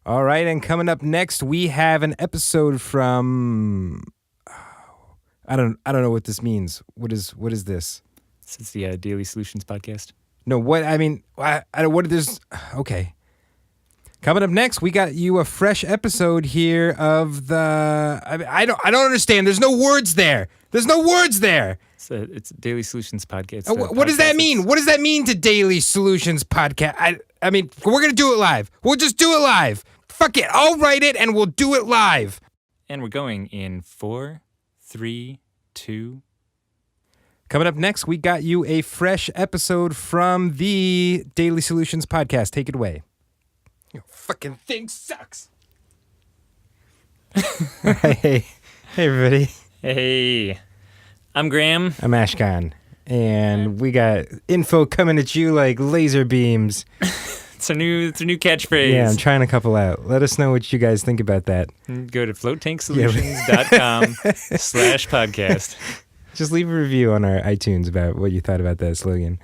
All right, and coming up next, we have an episode from. I don't know what this means. What is this? This is the Daily Solutions podcast. No, what I mean, I don't. What this? Okay. Coming up next, we got you a fresh episode here of the. I don't understand. There's no words there. It's a Daily Solutions podcast. What does that mean? What does that mean to Daily Solutions podcast? I mean, we're gonna do it live. We'll just do it live. Fuck it. I'll write it and we'll do it live. And we're going in 4, 3, 2. Coming up next, we got you a fresh episode from the Daily Solutions podcast. Take it away. Your fucking thing sucks. Hey everybody. Hey, I'm Graham. I'm Ashkahn. And we got info coming at you like laser beams. It's a new catchphrase. Yeah, I'm trying a couple out. Let us know what you guys think about that. Go to floattanksolutions.com/podcast. Just leave a review on our iTunes about what you thought about that slogan.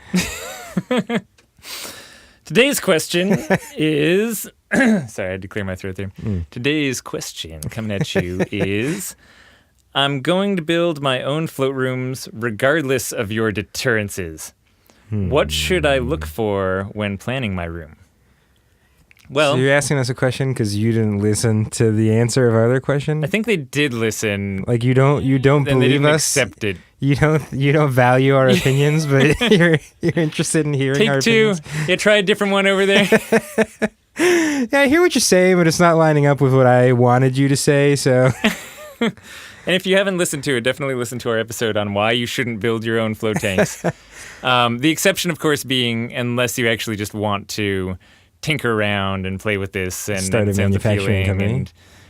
Today's question is... Sorry, I had to clear my throat there. Today's question coming at you is... I'm going to build my own float rooms regardless of your deterrences. What should I look for when planning my room? Well, so you're asking us a question because you didn't listen to the answer of our other question? I think they did listen. Like you don't believe they didn't us? Accept it. You don't value our opinions, but you're interested in hearing our opinions. Take 2. Yeah, try a different one over there. Yeah, I hear what you're saying, but it's not lining up with what I wanted you to say, so... And if you haven't listened to it, definitely listen to our episode on why you shouldn't build your own float tanks. The exception, of course, being unless you actually just want to tinker around and play with this and start a manufacturing company.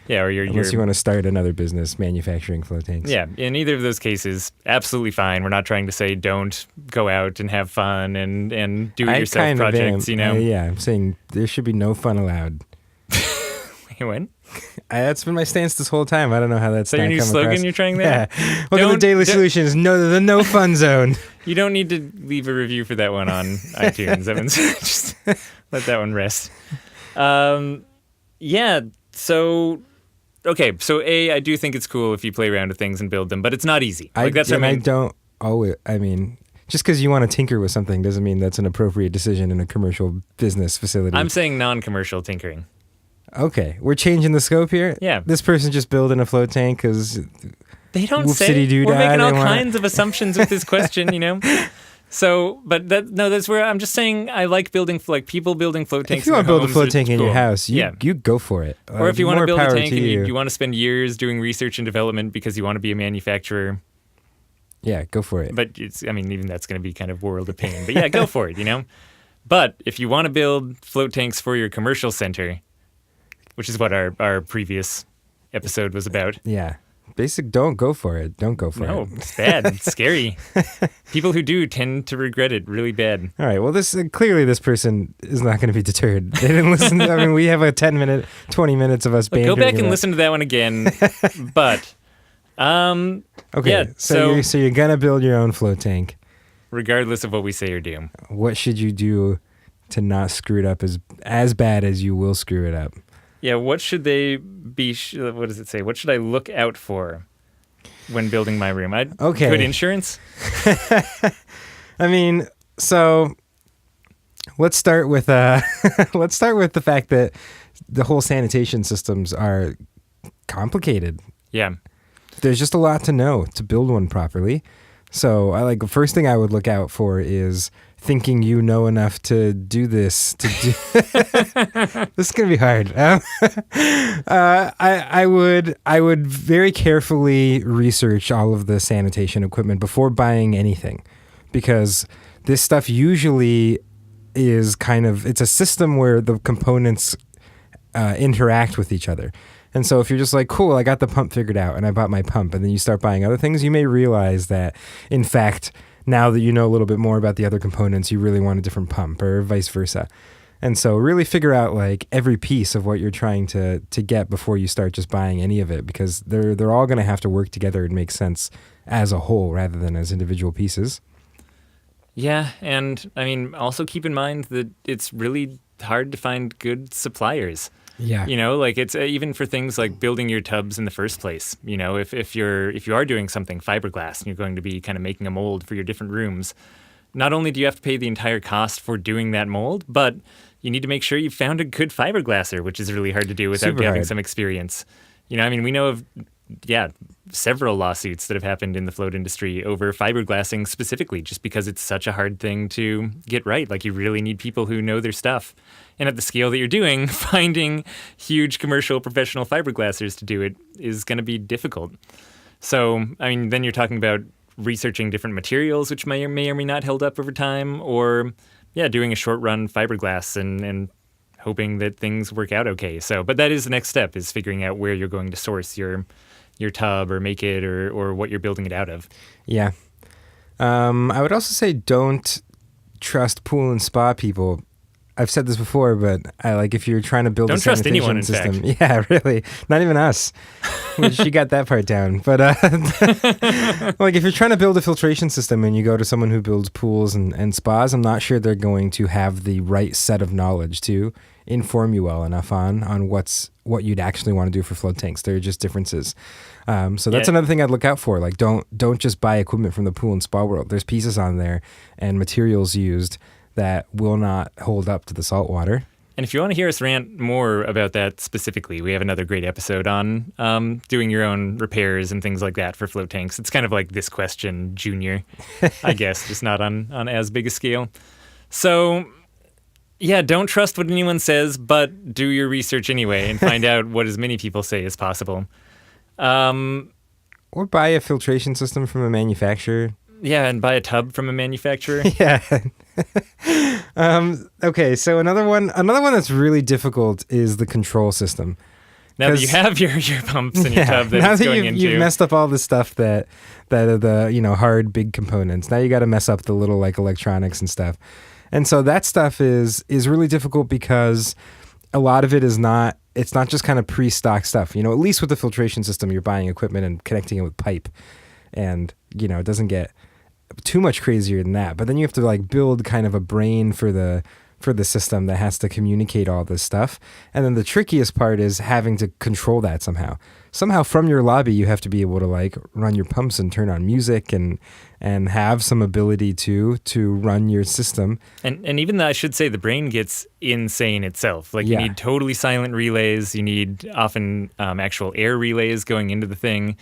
Unless you want to start another business manufacturing float tanks. Yeah, in either of those cases, absolutely fine. We're not trying to say don't go out and have fun and do-it-yourself projects, you know? Yeah, I'm saying there should be no fun allowed. Wait, what? That's been my stance this whole time. I don't know how that's your new slogan across. You're trying there? Yeah. Welcome to Daily Solutions. The no fun zone. You don't need to leave a review for that one on iTunes. Just let that one rest. Yeah. So A, I do think it's cool if you play around with things and build them, but it's not easy. Just because you want to tinker with something doesn't mean that's an appropriate decision in a commercial business facility. I'm saying non-commercial tinkering. Okay, we're changing the scope here. Yeah, this person's just building a float tank because they don't say. We're making all kinds of assumptions with this question, you know. So, but that's where I'm just saying I like building people building float tanks. If you want to build a float tank in your house, you go for it. Or if you want to build a tank and you want to spend years doing research and development because you want to be a manufacturer. Yeah, go for it. But even that's going to be kind of world of pain. But yeah, go for it, you know. But if you want to build float tanks for your commercial center, which is what our previous episode was about. Yeah. Don't go for it. Don't go for it. No, it's bad. It's scary. People who do tend to regret it really bad. All right. Well, clearly this person is not going to be deterred. They didn't listen. We have a 20 minutes of us bantering. Go back and listen to that one again. But, okay. Yeah, so you're going to build your own float tank. Regardless of what we say or do. What should you do to not screw it up as bad as you will screw it up? Yeah, what should they be? What does it say? What should I look out for when building my room? Good insurance? I mean, so let's start with the fact that the whole sanitation systems are complicated. Yeah. There's just a lot to know to build one properly. So the first thing I would look out for is thinking you know enough to do this. This is gonna be hard. I would very carefully research all of the sanitation equipment before buying anything, because this stuff usually is it's a system where the components interact with each other. And so if you're just like, cool, I got the pump figured out and I bought my pump, and then you start buying other things, you may realize that, in fact, now that you know a little bit more about the other components, you really want a different pump, or vice versa. And so really figure out every piece of what you're trying to get before you start just buying any of it, because they're all going to have to work together and make sense as a whole rather than as individual pieces. Yeah, and I mean, also keep in mind that it's really hard to find good suppliers. Yeah. You know, like it's even for things like building your tubs in the first place. You know, if you are doing something fiberglass and you're going to be kind of making a mold for your different rooms, not only do you have to pay the entire cost for doing that mold, but you need to make sure you found a good fiberglasser, which is really hard to do without Super having hard. some experience. You know, I mean, we know of several lawsuits that have happened in the float industry over fiberglassing specifically, just because it's such a hard thing to get right. Like, you really need people who know their stuff. And at the scale that you're doing, finding huge commercial professional fiberglassers to do it is going to be difficult. So, I mean, then you're talking about researching different materials, which may or may not held up over time, or, doing a short run fiberglass and hoping that things work out okay. So, but that is the next step, is figuring out where you're going to source your tub or make it or what you're building it out of. Yeah. I would also say don't trust pool and spa people. I've said this before, but if you're trying to build don't a trust sanitation anyone, in system, fact. yeah, really, not even us. She got that part down. But like, if you're trying to build a filtration system and you go to someone who builds pools and spas, I'm not sure they're going to have the right set of knowledge to inform you well enough on what you'd actually want to do for float tanks. There are just differences. So that's another thing I'd look out for. Like, don't just buy equipment from the pool and spa world. There's pieces on there and materials used that will not hold up to the salt water. And if you want to hear us rant more about that specifically, we have another great episode on doing your own repairs and things like that for float tanks. It's kind of like this question junior, I guess, just not on as big a scale. So, don't trust what anyone says, but do your research anyway and find out what as many people say as possible. Or buy a filtration system from a manufacturer. Yeah, and buy a tub from a manufacturer. Yeah. Okay, so another one that's really difficult is the control system. Now that you have your pumps and your tub that now it's that going into. you've messed up all the stuff that are the hard big components. Now you got to mess up the little electronics and stuff. And so that stuff is really difficult because a lot of it it's not just kind of pre-stock stuff. At least with the filtration system, you're buying equipment and connecting it with pipe, and it doesn't get too much crazier than that. But then you have to build kind of a brain for the system that has to communicate all this stuff. And then the trickiest part is having to control that somehow. Somehow from your lobby, you have to be able to run your pumps and turn on music and have some ability to run your system. And even though I should say the brain gets insane itself. You need totally silent relays. You need often actual air relays going into the thing.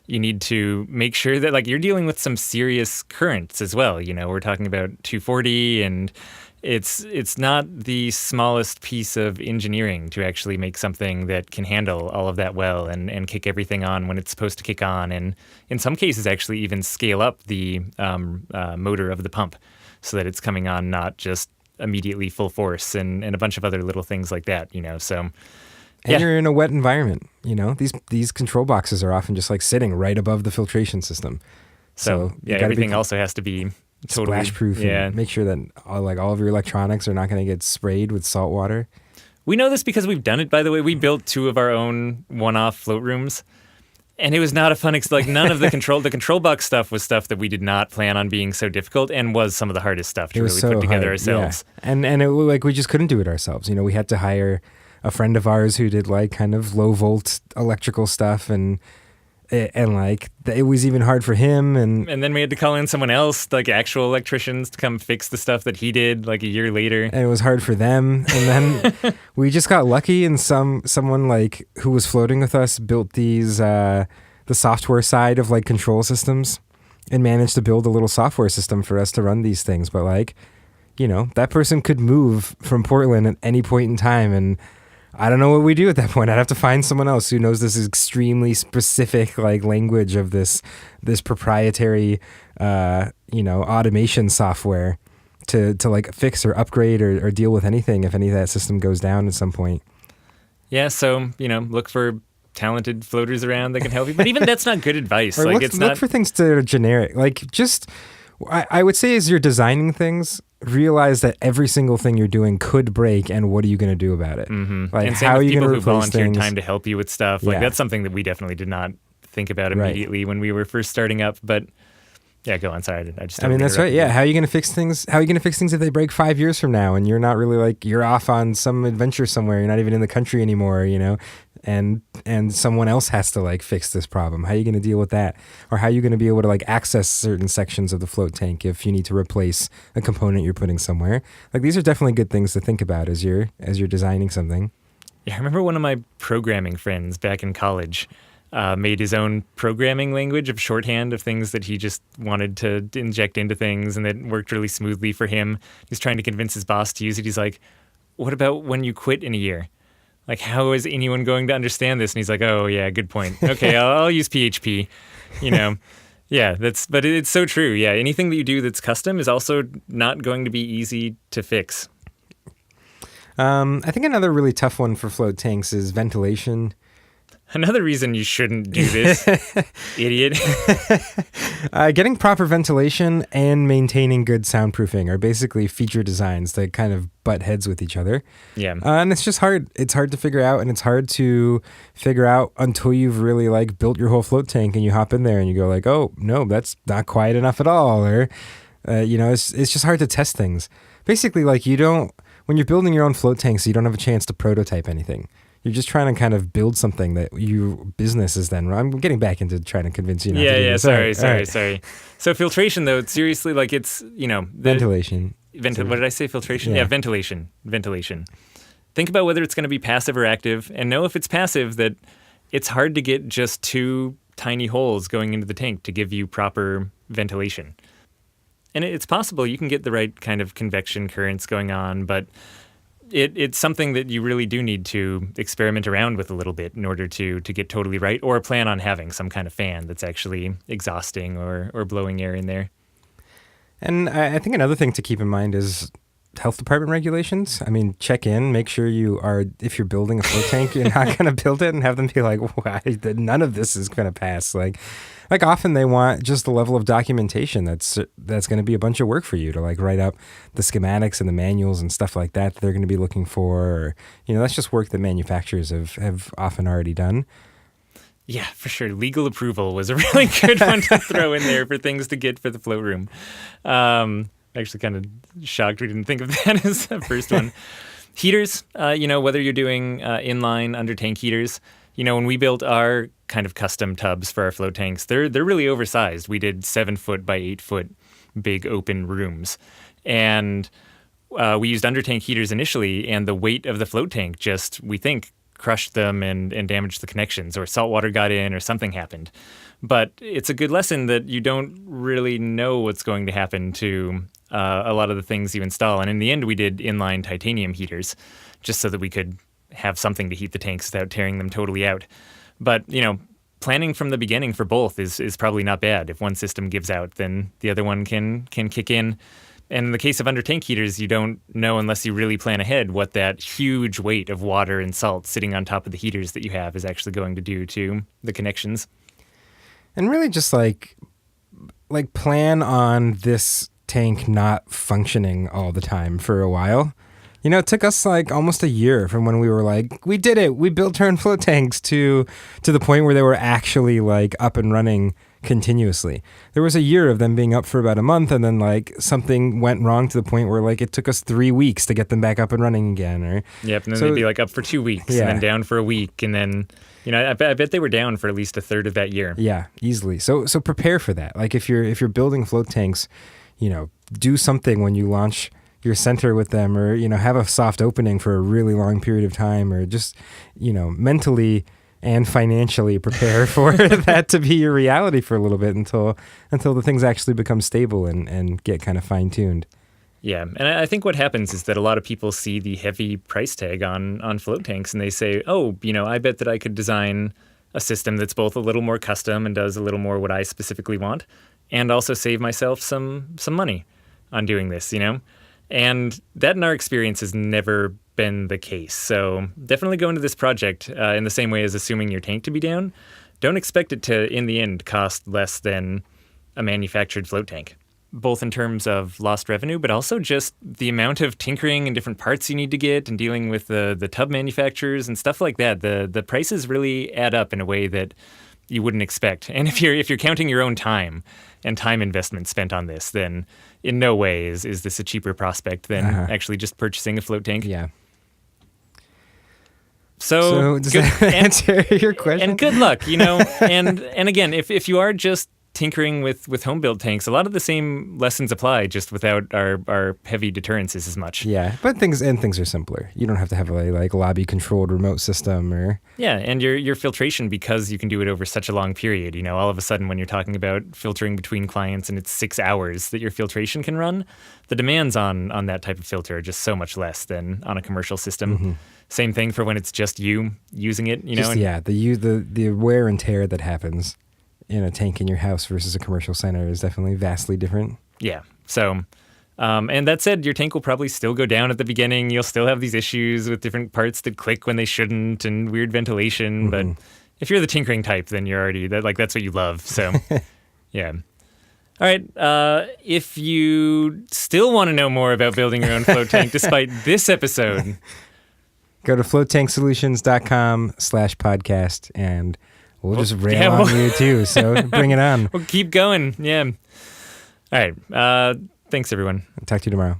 You need to make sure that you're dealing with some serious currents as well. We're talking about 240, and it's not the smallest piece of engineering to actually make something that can handle all of that well and kick everything on when it's supposed to kick on, and in some cases actually even scale up the motor of the pump so that it's coming on not just immediately full force, and a bunch of other little things like that, so... And you're in a wet environment, These control boxes are often just sitting right above the filtration system. So everything also has to be totally splash proof. Yeah, and make sure that all of your electronics are not going to get sprayed with salt water. We know this because we've done it. By the way, we built 2 of our own one-off float rooms, and it was not a fun. None of the control box stuff was stuff that we did not plan on being so difficult, and was some of the hardest stuff to really put together ourselves. Yeah. And it we just couldn't do it ourselves. We had to hire a friend of ours who did kind of low volt electrical stuff, and it was even hard for him. And then we had to call in someone else, actual electricians, to come fix the stuff that he did a year later. And it was hard for them. And then we just got lucky, and someone who was floating with us built these the software side of control systems, and managed to build a little software system for us to run these things. But that person could move from Portland at any point in time, and I don't know what we do at that point. I'd have to find someone else who knows this extremely specific language of this proprietary automation software to fix or upgrade or deal with anything if any of that system goes down at some point. Yeah, so look for talented floaters around that can help you. But even that's not good advice. Or look for things that are generic. I would say as you're designing things, realize that every single thing you're doing could break, and what are you going to do about it? Mm-hmm. And same how with are you people going to who volunteer things? time to help you with stuff. That's something that we definitely did not think about immediately when we were first starting up. But Yeah, go on. Sorry, I just. I mean, that's right. Yeah. How are you going to fix things? How are you going to fix things if they break 5 years from now and you're not really like, you're off on some adventure somewhere. You're not even in the country anymore, and someone else has to like fix this problem. How are you going to deal with that? Or how are you going to be able to like access certain sections of the float tank if you need to replace a component you're putting somewhere? Like, these are definitely good things to think about as you're designing something. Yeah, I remember one of my programming friends back in college made his own programming language of shorthand of things that he just wanted to inject into things, and it worked really smoothly for him. He's trying to convince his boss to use it. He's like, what about when you quit in a year? Like, how is anyone going to understand this? And he's like, oh, yeah, good point. Okay, I'll use PHP, Yeah, but it's so true. Yeah, anything that you do that's custom is also not going to be easy to fix. I think another really tough one for float tanks is ventilation. Another reason you shouldn't do this, idiot. Getting proper ventilation and maintaining good soundproofing are basically feature designs that kind of butt heads with each other. Yeah. And it's just hard. It's hard to figure out, and it's hard to figure out until you've really like built your whole float tank and you hop in there and you go like, oh, no, that's not quiet enough at all. Or, it's just hard to test things. Basically, like when you're building your own float tanks, you don't have a chance to prototype anything. You're just trying to kind of build something that your business is then. I'm getting back into trying to convince you. Sorry. So filtration, though, seriously, like it's, ventilation. What did I say? Filtration? Yeah. Ventilation. Think about whether it's going to be passive or active, and know if it's passive that it's hard to get just 2 tiny holes going into the tank to give you proper ventilation. And it's possible you can get the right kind of convection currents going on, but it's something that you really do need to experiment around with a little bit in order to get totally right, or plan on having some kind of fan that's actually exhausting or blowing air in there. And I think another thing to keep in mind is health department regulations. I mean, check in, make sure if you're building a float tank, you're not going to build it and have them be like, why, none of this is going to pass. Like often they want just the level of documentation that's going to be a bunch of work for you to like write up the schematics and the manuals and stuff like that they're going to be looking for. Or, that's just work that manufacturers have often already done. Yeah, for sure. Legal approval was a really good one to throw in there for things to get for the float room. Actually kind of shocked we didn't think of that as the first one. Heaters, whether you're doing inline under tank heaters, when we built our kind of custom tubs for our float tanks, they're really oversized. We did 7-foot by 8-foot big open rooms. And we used under tank heaters initially, and the weight of the float tank just, we think, crushed them and damaged the connections, or salt water got in or something happened. But it's a good lesson that you don't really know what's going to happen to a lot of the things you install. And in the end, we did inline titanium heaters just so that we could have something to heat the tanks without tearing them totally out. But, planning from the beginning for both is probably not bad. If one system gives out, then the other one can kick in. And in the case of under tank heaters, you don't know unless you really plan ahead what that huge weight of water and salt sitting on top of the heaters that you have is actually going to do to the connections. And really just like plan on this tank not functioning all the time for a while. It took us like almost a year from when we were like, we did it. We built our own float tanks to the point where they were actually like up and running continuously. There was a year of them being up for about a month, and then like something went wrong to the point where like it took us 3 weeks to get them back up and running again. Yep, and then they'd be like up for 2 weeks, and then down for a week, and then I bet they were down for at least a third of that year. Yeah, easily. So prepare for that. Like if you're building float tanks, do something when you launch your center with them, or have a soft opening for a really long period of time, or just mentally and financially prepare for that to be your reality for a little bit until the things actually become stable and get kind of fine-tuned. Yeah, and I think what happens is that a lot of people see the heavy price tag on float tanks, and they say, oh, I bet that I could design a system that's both a little more custom and does a little more what I specifically want, and also save myself some money on doing this, And that in our experience has never been the case. So definitely go into this project in the same way as assuming your tank to be down. Don't expect it to, in the end, cost less than a manufactured float tank, both in terms of lost revenue, but also just the amount of tinkering and different parts you need to get and dealing with the tub manufacturers and stuff like that. The prices really add up in a way that you wouldn't expect. And if you're counting your own time and time investment spent on this, then in no way is this a cheaper prospect than actually just purchasing a float tank. Yeah. So does that answer your question? And good luck, and again, if you are just tinkering with home built tanks, a lot of the same lessons apply, just without our heavy deterrences as much. Yeah, but things are simpler. You don't have to have a like lobby controlled remote system or and your filtration, because you can do it over such a long period. All of a sudden when you're talking about filtering between clients and it's 6 hours that your filtration can run, the demands on that type of filter are just so much less than on a commercial system. Mm-hmm. Same thing for when it's just you using it. The wear and tear that happens in a tank in your house versus a commercial center is definitely vastly different. Yeah. So, and that said, your tank will probably still go down at the beginning. You'll still have these issues with different parts that click when they shouldn't and weird ventilation. But if you're the tinkering type, then you're already that's what you love. So, yeah. All right. If you still want to know more about building your own float tank, despite this episode, go to floattankSolutions.com/podcast and we'll just rail on you too, so bring it on. We'll keep going. Yeah. All right. Thanks, everyone. I'll talk to you tomorrow.